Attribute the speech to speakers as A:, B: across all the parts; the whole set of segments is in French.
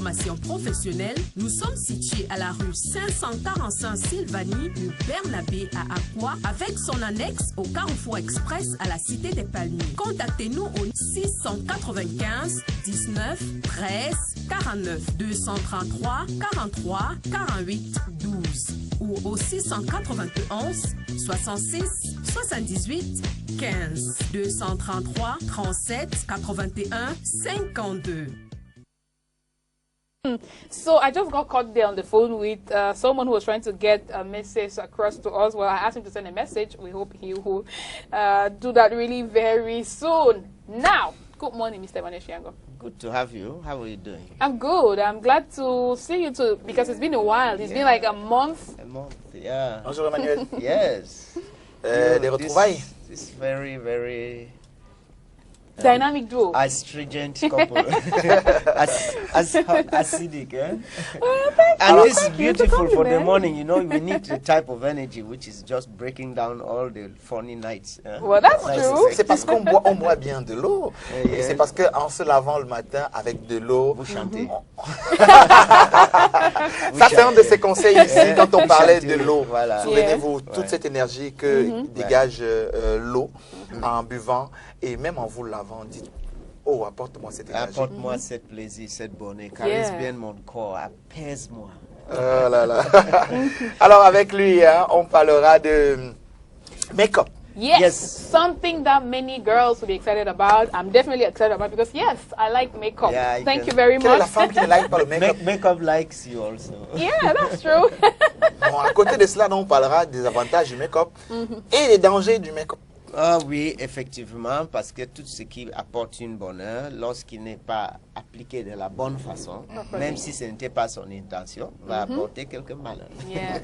A: formation professionnelle, nous sommes situés à la rue 545 Sylvanie, rue Bernabé à Aqua, avec son annexe au Carrefour Express à la Cité des Palmiers. Contactez-nous au 695 19 13 49 233 43 48 12 ou au 691 66 78 15 233 37 81 52.
B: So I just got caught there on the phone with someone who was trying to get a message across to us. Well, I asked him to send a message. We hope he will do that really very soon. Now, good morning, Mr. Maneshiango.
C: Good to have you. How are you doing?
B: I'm good. I'm glad to see you too because it's been a while. It's been like a month.
C: A month, yeah.
D: Bonjour Emmanuel.
C: Yes.
D: Des retrouvailles.
C: This very, very
B: Dynamic duo.
C: astringent couple. Acidic, eh?
B: Well, thank
C: And
B: you.
C: this is
B: Thank you. It's a
C: beautiful for the
B: compliment.
C: morning. You know, we need the type of energy which is just breaking down all the funny nights.
B: Well, that's
C: Nice.
B: true.
D: C'est parce qu'on boit bien de l'eau. Et
C: Yes.
D: c'est parce qu'en se lavant le matin avec de l'eau,
C: Vous chantez.
D: ça c'est un de ces conseils ici quand on
C: Vous
D: parlait
C: chantez,
D: de l'eau.
C: voilà.
D: Souvenez-vous, toute
C: Ouais.
D: cette énergie que dégage l'eau en buvant et même en vous lavant, dites, oh, apporte-moi cette énergie.
C: Apporte-moi cette plaisir, cette bonheur. Caresse
B: Yeah.
C: bien mon corps. Apaise-moi.
D: Oh là là. Alors avec lui, hein, on parlera de make-up.
B: Yes,
C: Yes.
B: something that many girls will be excited about. I'm definitely excited about because yes, I like makeup.
C: Yeah, you
B: Thank
C: can-
B: you very
D: Quelle est la
B: much.
D: femme qui ne like pas le make-up?
C: Makeup likes you also.
B: Yeah, that's true.
D: Bon, à côté de cela, on parlera des avantages du make-up et des dangers du make-up.
C: Ah oui, effectivement, parce que tout ce qui apporte une bonheur, lorsqu'il n'est pas appliqué de la bonne façon, même si ce n'était pas son intention, va apporter quelques malheurs.
B: Yeah.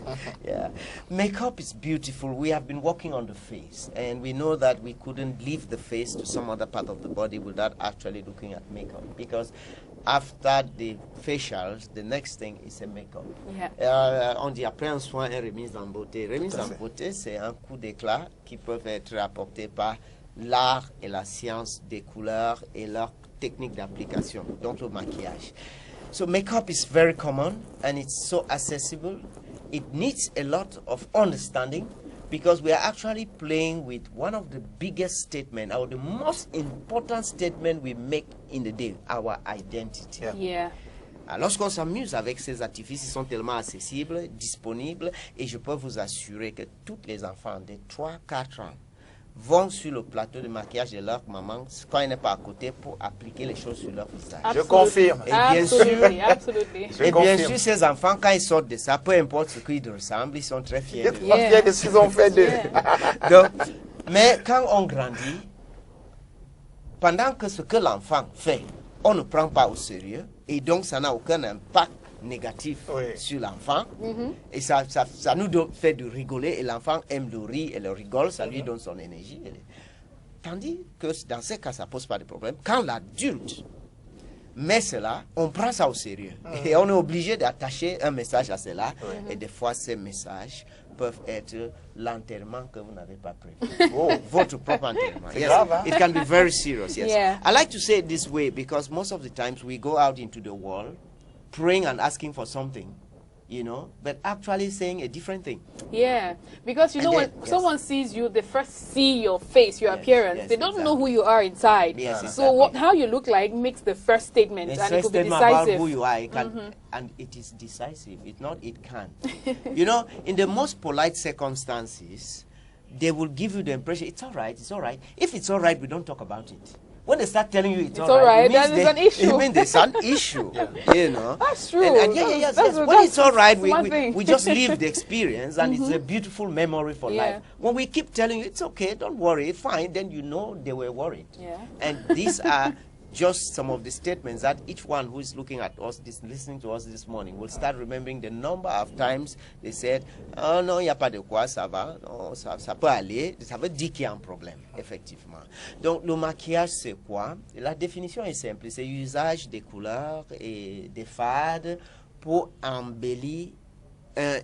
C: Yeah. Makeup is beautiful. We have been working on the face, and we know that we couldn't leave the face to some other part of the body without actually looking at makeup, because after the facials, the next thing is a makeup.
B: Yeah.
C: On dit après un soin et remise en beauté. Remise en beauté, c'est un coup d'éclat qui peuvent être apportés par l'art et la science des couleurs et leur technique d'application, donc le maquillage. So makeup is very common and it's so accessible. It needs a lot of understanding because we are actually playing with one of the biggest statements, or the most important statement we make in the day, our identity.
D: Yeah.
B: Yeah.
C: Alors, lorsqu'on s'amuse avec ces artifices, ils sont tellement accessibles, disponibles, et je peux vous assurer que tous les enfants de 3-4 ans vont sur le plateau de maquillage de leur maman quand elle n'est pas à côté pour appliquer les choses sur leur visage.
D: Je confirme.
C: Et bien sûr,
B: Absolutely, absolutely.
D: Je
C: et bien
D: confirme.
C: sûr, ces enfants, quand ils sortent de ça, peu importe ce qu'ils ressemblent, ils sont très fiers.
D: Ils
C: d'eux.
D: sont fiers de ce qu'ils ont fait de...
B: Yeah.
C: Donc, mais quand on grandit, pendant que ce que l'enfant fait, on ne prend pas au sérieux, et donc ça n'a aucun impact négatif
D: Oui.
C: sur l'enfant, et ça nous fait de rigoler, et l'enfant aime le rire et le rigole, ça lui donne son énergie. Tandis que dans ces cas, ça ne pose pas de problème. Quand l'adulte met cela, on prend ça au sérieux, et on est obligé d'attacher un message à cela, et des fois ces messages peuvent être l'enterrement que vous n'avez pas prévu. Votre propre enterrement.
D: C'est
C: Yes,
D: grave, hein?
C: it can be very serious. Yes.
B: Yeah.
C: I like to say it this way because most of the times we go out into the world praying and asking for something, you know, but actually saying a different thing.
B: Yeah, because you
C: And
B: know
C: then-
B: when
C: yes.
B: someone sees you, they first see your face, your
C: Yes,
B: appearance.
C: yes,
B: They don't know
C: exactly.
B: who you are inside.
C: Yes,
B: So
C: exactly.
B: what, how you look like makes the first statement,
C: It's
B: and
C: a
B: it could be
C: statement about
B: decisive.
C: who you are, it can, and it is decisive. It's not, it can. You know, in the most polite circumstances, they will give you the impression, it's all right, it's all right. If it's all right, we don't talk about it. When they start telling you it's
B: all right,
C: it means
B: then it's an issue.
C: It means there's an issue, you know.
B: That's true.
C: And yes.
B: That's
C: When it's all right,
B: smart
C: we
B: thing.
C: just live the experience, and it's a beautiful memory for
B: Yeah.
C: life. When we keep telling you, it's okay, don't worry, fine, then you know they were worried.
B: Yeah.
C: And these are just some of the statements that each one who is looking at us, listening to us this morning, will start remembering the number of times they said, oh non, il n'y a pas de quoi, ça va, non, ça peut aller. Ça veut dire qu'il y a un problème, effectivement. Donc, le maquillage, c'est quoi? La définition est simple, c'est l'usage des couleurs et des fades pour embellir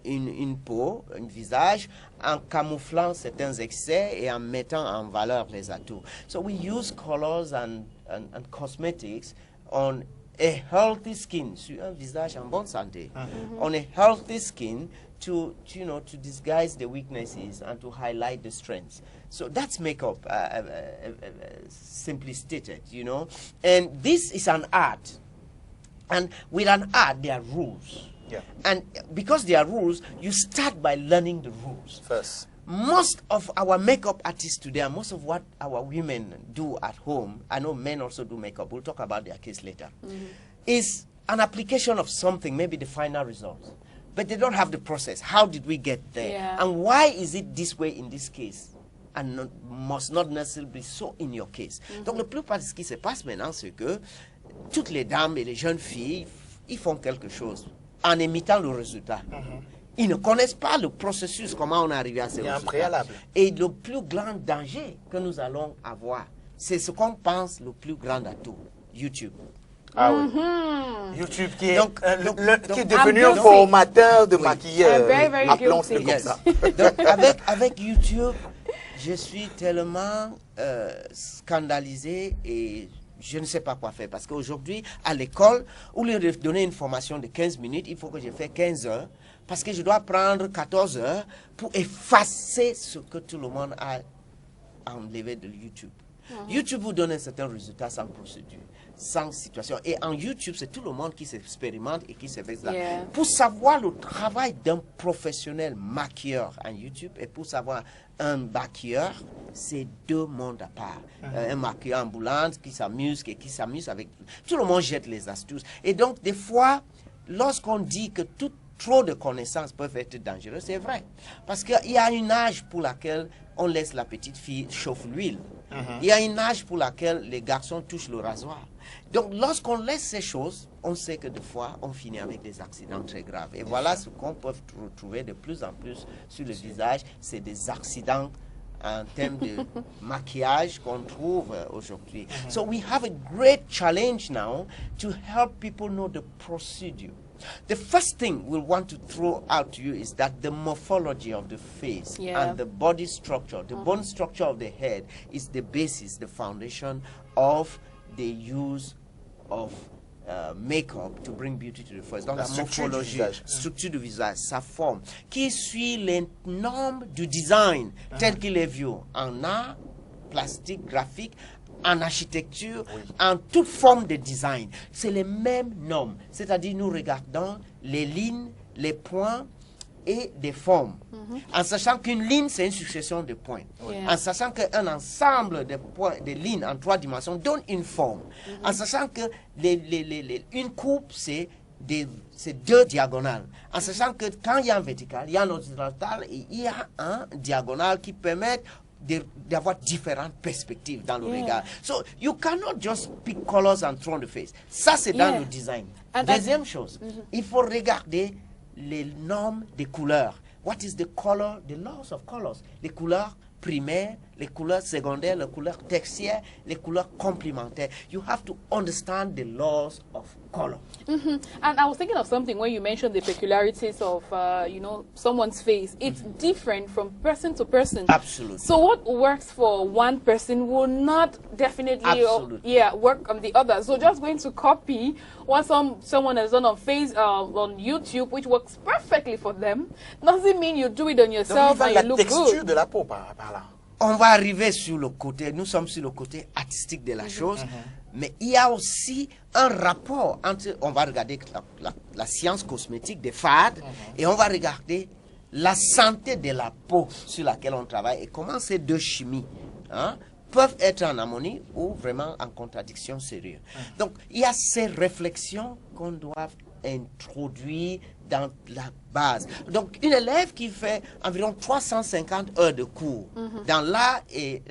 C: une peau, un visage, en camouflant certains excès et en mettant en valeur les atouts. So we use colors and cosmetics on a healthy skin, sur un visage en bonne santé. On a healthy skin to disguise the weaknesses and to highlight the strengths. So that's makeup, simply stated, you know. And this is an art. And with an art, there are rules.
D: Yeah.
C: And because there are rules, you start by learning the rules.
D: First.
C: Most of our makeup artists today, and most of what our women do at home, I know men also do makeup, we'll talk about their case later, is an application of something, maybe the final result. But they don't have the process. How did we get there?
B: Yeah.
C: And why is it this way in this case? And not, must not necessarily be so in your case. Donc, la plupart de ce qui se passe maintenant, c'est que toutes les dames et les jeunes filles, ils font quelque chose en imitant le résultat. Ils ne connaissent pas le processus, comment on est arrivé à ces résultats.
D: Il y a un préalable.
C: Et le plus grand danger que nous allons avoir, c'est ce qu'on pense le plus grand atout, YouTube.
D: Ah oui. YouTube qui est,
C: Donc,
D: qui est devenu un formateur de maquilleur. Appelons-le comme ça.
C: Donc, avec YouTube, je suis tellement scandalisé et je ne sais pas quoi faire. Parce qu'aujourd'hui, à l'école, au lieu de donner une formation de 15 minutes, il faut que je fasse 15 heures. Parce que je dois prendre 14 heures pour effacer ce que tout le monde a enlevé de YouTube. YouTube vous donne un certain résultat sans procédure, sans situation. Et en YouTube, c'est tout le monde qui s'expérimente et qui se fait ça. Pour savoir le travail d'un professionnel maquilleur en YouTube et pour savoir un maquilleur, c'est deux mondes à part. Un maquilleur ambulant qui s'amuse et qui s'amuse avec... Tout le monde jette les astuces. Et donc, des fois, lorsqu'on dit que trop de connaissances peuvent être dangereux, c'est vrai. Parce qu'il y a une âge pour laquelle on laisse la petite fille chauffer l'huile. Il y a une âge pour laquelle les garçons touchent le rasoir. Donc, lorsqu'on laisse ces choses, on sait que des fois, on finit avec des accidents très graves. Et voilà ce qu'on peut retrouver de plus en plus sur le visage, c'est des accidents en termes de maquillage qu'on trouve aujourd'hui. So we have a great challenge now to help people know the procedure. The first thing we'll want to throw out to you is that the morphology of the face and the body structure, the bone structure of the head is the basis, the foundation of the use of make-up to bring beauty to the face. Donc la morphologie, structure du visage, sa forme, qui suit les normes du design tel qu'il est vu en art, plastique, graphique, en architecture, en toute forme de design. C'est les mêmes normes. C'est-à-dire, nous regardons les lignes, les points et des formes. En sachant qu'une ligne, c'est une succession de points. En sachant qu'un ensemble de points, de lignes en 3 dimensions donne une forme. En sachant que une coupe, c'est 2 diagonales. En sachant que quand il y a un vertical, il y a un horizontal et il y a un diagonal qui permet d'avoir différentes perspectives dans le regard. So you cannot just pick colors and throw on the face. Ça, c'est dans le design. Deuxième chose, il faut regarder les normes des couleurs. What is the color, the laws of colors? Les couleurs primaires, les couleurs secondaires, les couleurs tertiaires, les couleurs complémentaires. You have to understand the laws of color.
B: And I was thinking of something when you mentioned the peculiarities of, you know, someone's face. It's different from person to person.
C: Absolutely.
B: So what works for one person will not definitely work on the other. So just going to copy what someone has done on on YouTube, which works perfectly for them, doesn't mean you do it on yourself and you look good.
D: La texture de la peau par là.
C: On va arriver sur le côté, nous sommes sur le côté artistique de la chose, mais il y a aussi un rapport entre, on va regarder la science cosmétique des fades et on va regarder la santé de la peau sur laquelle on travaille et comment ces deux chimies peuvent être en harmonie ou vraiment en contradiction sérieuse. Donc, il y a ces réflexions qu'on doit introduire dans la base. Donc, une élève qui fait environ 350 heures de cours dans l'art et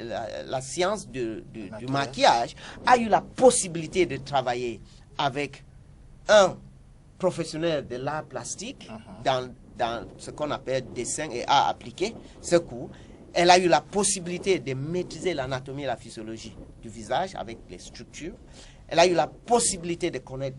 C: la science du maquillage a eu la possibilité de travailler avec un professionnel de l'art plastique dans ce qu'on appelle dessin et art appliqué, ce cours. Elle a eu la possibilité de maîtriser l'anatomie et la physiologie du visage avec les structures. Elle a eu la possibilité de connaître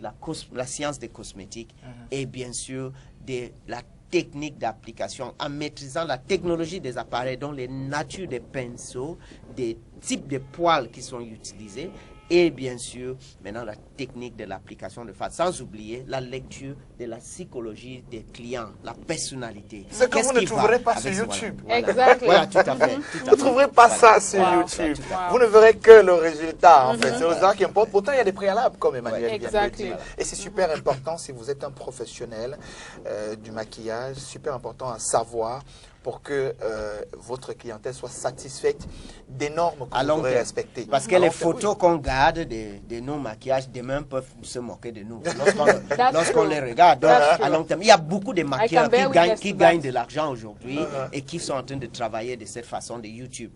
C: la science des cosmétiques et bien sûr de la technique d'application en maîtrisant la technologie des appareils, dont les natures des pinceaux, des types de poils qui sont utilisés et bien sûr, maintenant la technique de l'application de face, sans oublier la lecture de la psychologie des clients, la personnalité.
D: Ce que vous ne trouverez pas sur YouTube.
B: Exactly.
C: Voilà, tout à fait.
D: Vous ne trouverez pas ça sur YouTube. Vous ne verrez que le résultat, en fait. C'est le résultat qui importe. Pourtant, il y a des préalables, comme Emmanuel vient de dire. Et c'est super important si vous êtes un professionnel du maquillage, super important à savoir pour que votre clientèle soit satisfaite des normes que vous pourrez respecter.
C: Parce que les photos qu'on garde de nos maquillages, demain peuvent se moquer de nous. Lorsqu'on les regarde à long terme. Il y a beaucoup de maquilleurs qui gagnent de l'argent aujourd'hui et qui sont en train de travailler de cette façon de YouTube.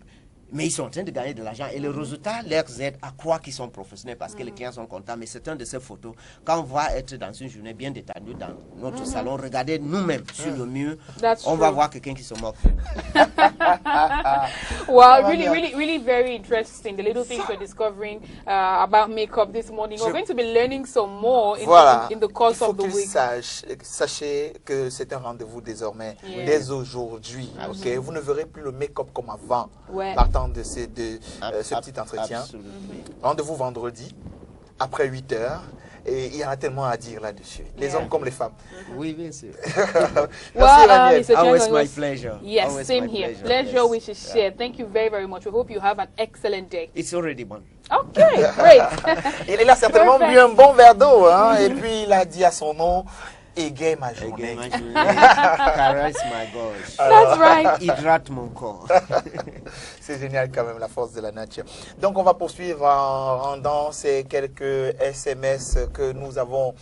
C: Mais ils sont en train de gagner de l'argent et le résultat leur aide à croire qu'ils sont professionnels parce que les clients sont contents. Mais c'est un de ces photos. Quand on va être dans une journée bien détendue dans notre salon, regardez nous-mêmes sur le mur, on va voir quelqu'un qui se moque.
B: Well, really very interesting. The little things we're discovering about makeup this morning. We're going to be learning some more in the course of the week.
D: Sachez que c'est un rendez-vous désormais, dès aujourd'hui. Okay? Vous ne verrez plus le make-up comme avant. Partant de ce petit entretien. Rendez-vous vendredi, après 8 heures. Et il y en a tellement à dire là-dessus. Les hommes comme les femmes.
C: Oui, bien sûr.
D: Merci,
C: Always my pleasure.
B: Yes, same here. Pleasure we should share. Thank you very much. We hope you have an excellent day.
C: It's already one.
B: Okay, great.
D: Il a certainement bu un bon verre d'eau. Hein, et puis il a dit à son nom, égaye ma journée.
C: Caresse ma gorge.
B: That's right.
C: Hydrate mon corps.
D: C'est génial quand même, la force de la nature. Donc on va poursuivre en rendant ces quelques SMS que nous avons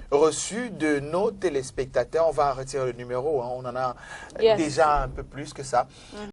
D: reçus de nos téléspectateurs. On va retirer le numéro, hein. On en a déjà un peu plus que ça.